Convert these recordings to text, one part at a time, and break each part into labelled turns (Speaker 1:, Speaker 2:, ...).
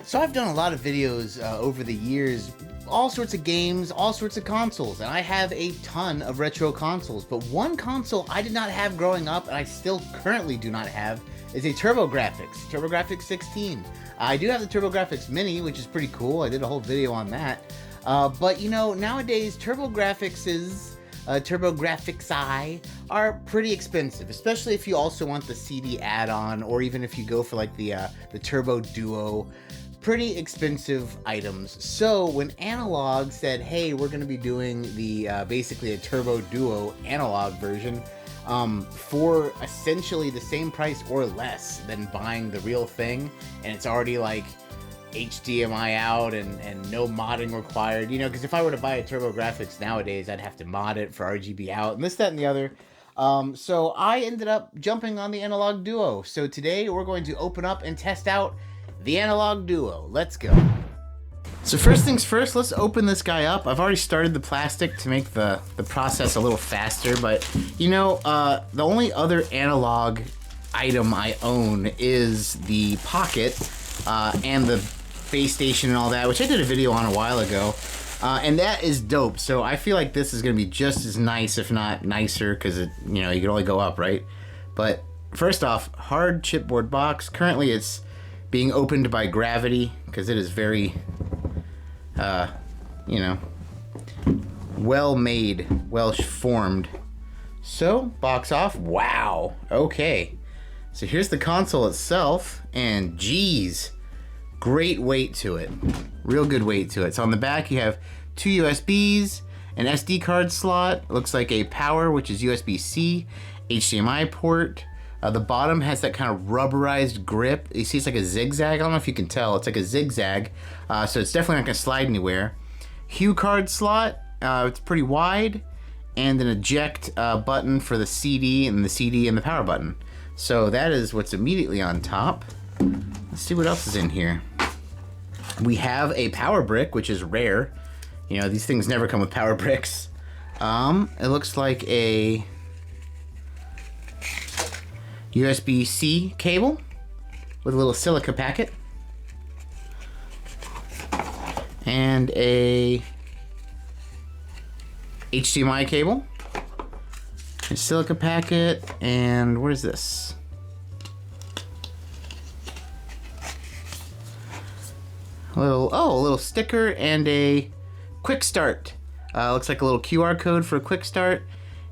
Speaker 1: So I've done a lot of videos over the years, all sorts of games, all sorts of consoles, and I have a ton of retro consoles. But one console I did not have growing up, and I still currently do not have, is a Turbographx 16. I do have the Turbographx Mini, which is pretty cool. I did a whole video on that. But you know, nowadays Turbographxi are pretty expensive, especially if you also want the CD add-on, or even if you go for like the Turbo Duo. Pretty expensive items. So when Analogue said, hey, we're going to be doing the basically a Turbo Duo analog version for essentially the same price or less than buying the real thing, and it's already like HDMI out and no modding required, you know, because if I were to buy a Turbographx nowadays, I'd have to mod it for RGB out and this, that, and the other. So I ended up jumping on the Analogue Duo. So today we're going to open up and test out the Analogue Duo. Let's go. So first things first, let's open this guy up. I've already started the plastic to make the process a little faster, but you know, the only other Analogue item I own is the Pocket and the base station and all that, which I did a video on a while ago. And that is dope. So I feel like this is going to be just as nice, if not nicer, because you know, you can only go up, right? But first off, hard chipboard box. Currently it's being opened by gravity because it is very, you know, well made, well formed. So, box off. Wow. Okay. So here's the console itself, and geez, great weight to it. Real good weight to it. So on the back you have two USBs, an SD card slot, looks like a power, which is USB-C, HDMI port. The bottom has that kind of rubberized grip. You see it's like a zigzag. I don't know if you can tell. It's like a zigzag. So it's definitely not going to slide anywhere. Hue card slot. It's pretty wide. And an eject button for the CD and the power button. So that is what's immediately on top. Let's see what else is in here. We have a power brick, which is rare. You know, these things never come with power bricks. It looks like a USB-C cable with a little silica packet and a HDMI cable, a silica packet, and what is this? A little sticker and a quick start. Looks like a little QR code for a quick start.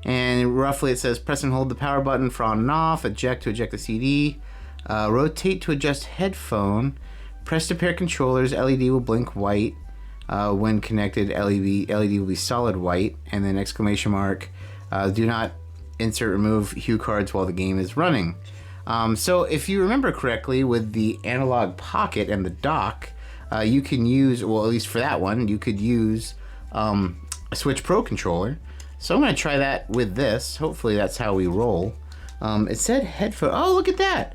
Speaker 1: And roughly it says press and hold the power button for on and off, eject to eject the CD, rotate to adjust headphone, press to pair controllers, LED will blink white, when connected LED will be solid white, and then exclamation mark, do not insert remove hue cards while the game is running. So if you remember correctly, with the Analogue Pocket and the dock, you can use, well at least for that one, you could use a Switch Pro controller. So I'm going to try that with this. Hopefully that's how we roll. It said headphone. Oh, look at that.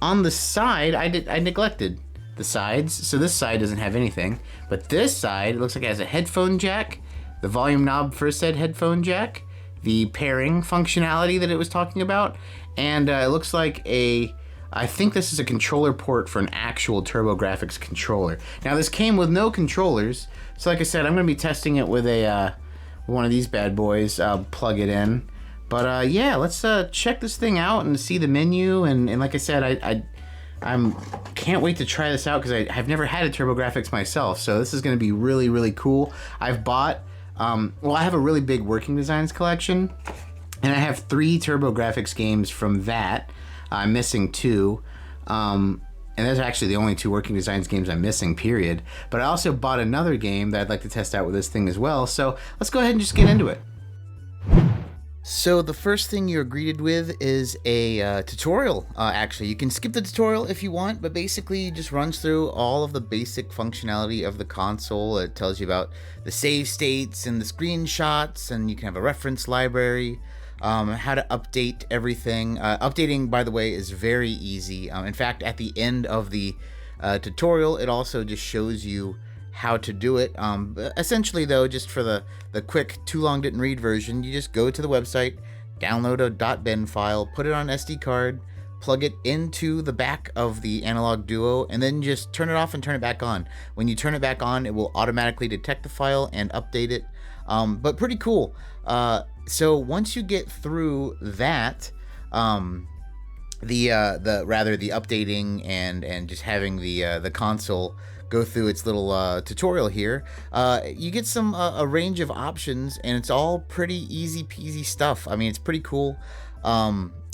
Speaker 1: On the side, I neglected the sides. So this side doesn't have anything. But this side, it looks like it has a headphone jack. The volume knob for said headphone jack. The pairing functionality that it was talking about. And it looks like I think this is a controller port for an actual Turbographx controller. Now this came with no controllers. So like I said, I'm going to be testing it with one of these bad boys, plug it in. But yeah, let's check this thing out and see the menu. And like I said, I can't wait to try this out because I've never had a Turbographx myself. So this is going to be really, really cool. I've bought, well, I have a really big Working Designs collection. And I have 3 Turbographx games from that. I'm missing 2. And those are actually the only 2 Working Designs games I'm missing, period. But I also bought another game that I'd like to test out with this thing as well. So let's go ahead and just get into it. So the first thing you're greeted with is a tutorial. Actually, you can skip the tutorial if you want, but basically it just runs through all of the basic functionality of the console. It tells you about the save states and the screenshots, and you can have a reference library. How to update everything. Updating, by the way, is very easy. In fact, at the end of the tutorial, it also just shows you how to do it. Essentially, though, just for the quick too long didn't read version, you just go to the website, download a .bin file, put it on an SD card, plug it into the back of the Analogue Duo, and then just turn it off and turn it back on. When you turn it back on, it will automatically detect the file and update it. But pretty cool. So once you get through that, the updating and just having the console go through its little tutorial here, you get a range of options, and it's all pretty easy peasy stuff. I mean, it's pretty cool.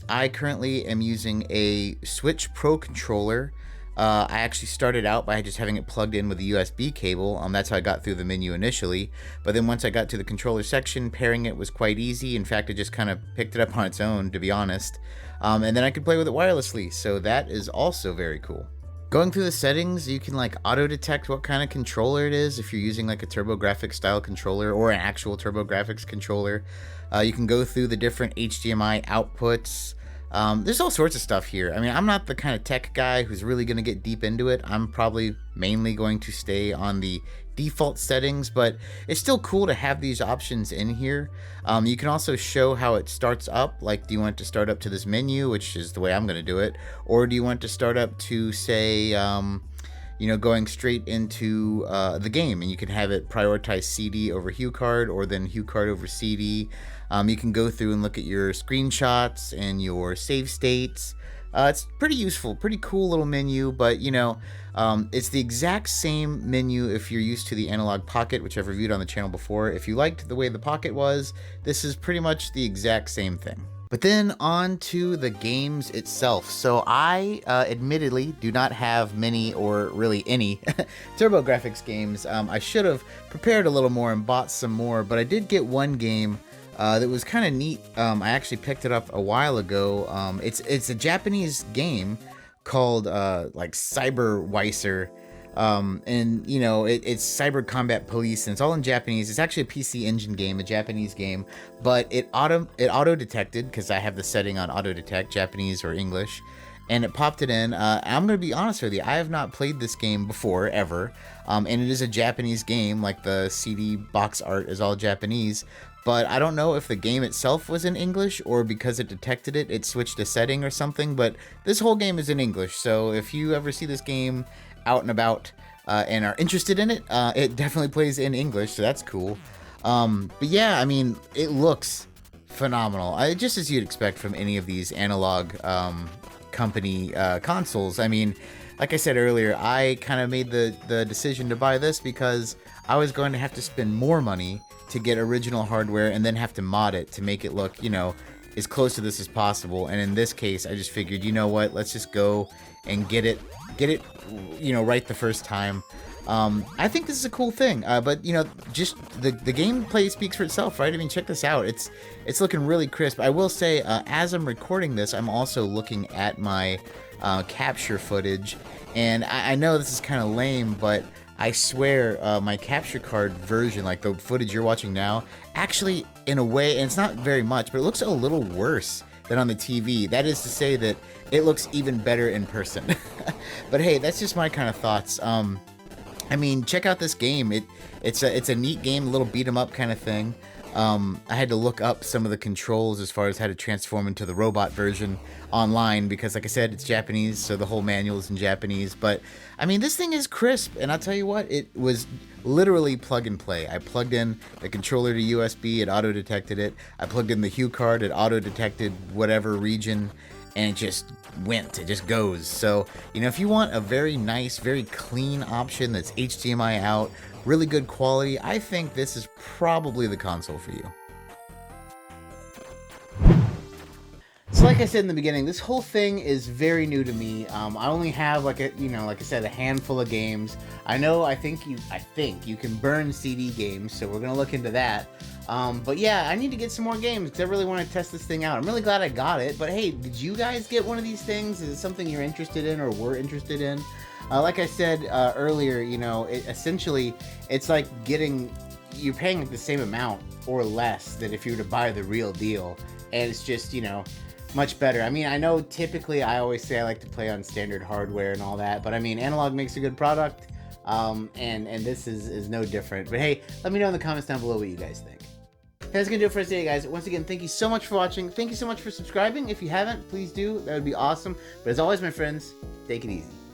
Speaker 1: I currently am using a Switch Pro controller. I actually started out by just having it plugged in with a USB cable. That's how I got through the menu initially. But then once I got to the controller section, pairing it was quite easy. In fact, I just kind of picked it up on its own, to be honest. And then I could play with it wirelessly, so that is also very cool. Going through the settings, you can like auto detect what kind of controller it is if you're using like a Turbographx style controller or an actual Turbographx controller. You can go through the different HDMI outputs. There's all sorts of stuff here. I mean, I'm not the kind of tech guy who's really going to get deep into it. I'm probably mainly going to stay on the default settings, but it's still cool to have these options in here. You can also show how it starts up. Like, do you want it to start up to this menu, which is the way I'm going to do it, or do you want it to start up to, say, going straight into the game, and you can have it prioritize CD over HuCard, or then HuCard over CD. You can go through and look at your screenshots and your save states. It's pretty useful, pretty cool little menu, but it's the exact same menu if you're used to the Analogue Pocket, which I've reviewed on the channel before. If you liked the way the Pocket was, this is pretty much the exact same thing. But then on to the games itself. So I admittedly do not have many or really any Turbographx games. I should have prepared a little more and bought some more, but I did get one game that was kind of neat. I actually picked it up a while ago. It's a Japanese game called like Cyberweiser. It's Cyber Combat Police, and it's all in Japanese. It's actually a PC Engine game, a Japanese game, but it auto detected, because I have the setting on auto detect, Japanese or English, and it popped it in. I'm going to be honest with you, I have not played this game before, ever, and it is a Japanese game, like the CD box art is all Japanese, but I don't know if the game itself was in English, or because it detected it, it switched a setting or something, but this whole game is in English, so if you ever see this game out and about and are interested in it, it definitely plays in English, so that's cool. But yeah, I mean, it looks phenomenal. Just as you'd expect from any of these Analogue company consoles. I mean, like I said earlier, I kind of made the decision to buy this because I was going to have to spend more money to get original hardware and then have to mod it to make it look, as close to this as possible. And in this case, I just figured, you know what, let's just go and get it right the first time. I think this is a cool thing, but just the gameplay speaks for itself, right? I mean, check this out. It's looking really crisp. I will say, as I'm recording this, I'm also looking at my capture footage, and I know this is kind of lame, but I swear my capture card version, like the footage you're watching now, actually, in a way, and it's not very much, but it looks a little worse than on the TV. That is to say that it looks even better in person. But hey, that's just my kind of thoughts. I mean, check out this game. It's a neat game, a little beat 'em up kind of thing. I had to look up some of the controls as far as how to transform into the robot version online because, like I said, it's Japanese, so the whole manual is in Japanese. But, I mean, this thing is crisp, and I'll tell you what, it was literally plug and play. I plugged in the controller to USB, it auto-detected it. I plugged in the HuCard, it auto-detected whatever region, and it just went. It just goes. So, if you want a very nice, very clean option that's HDMI out, really good quality, I think this is probably the console for you. So like I said in the beginning, this whole thing is very new to me. I only have like I said, a handful of games. I think you can burn CD games, so we're gonna look into that. But yeah, I need to get some more games because I really want to test this thing out. I'm really glad I got it. But hey, did you guys get one of these things? Is it something you're interested in or were interested in? Like I said earlier, essentially it's like you're paying like the same amount or less than if you were to buy the real deal, and it's just much better. I mean, I know typically I always say I like to play on standard hardware and all that, but I mean, Analogue makes a good product, and this is no different. But hey, let me know in the comments down below what you guys think. That's going to do it for us today, guys. Once again, thank you so much for watching. Thank you so much for subscribing. If you haven't, please do. That would be awesome. But as always, my friends, take it easy.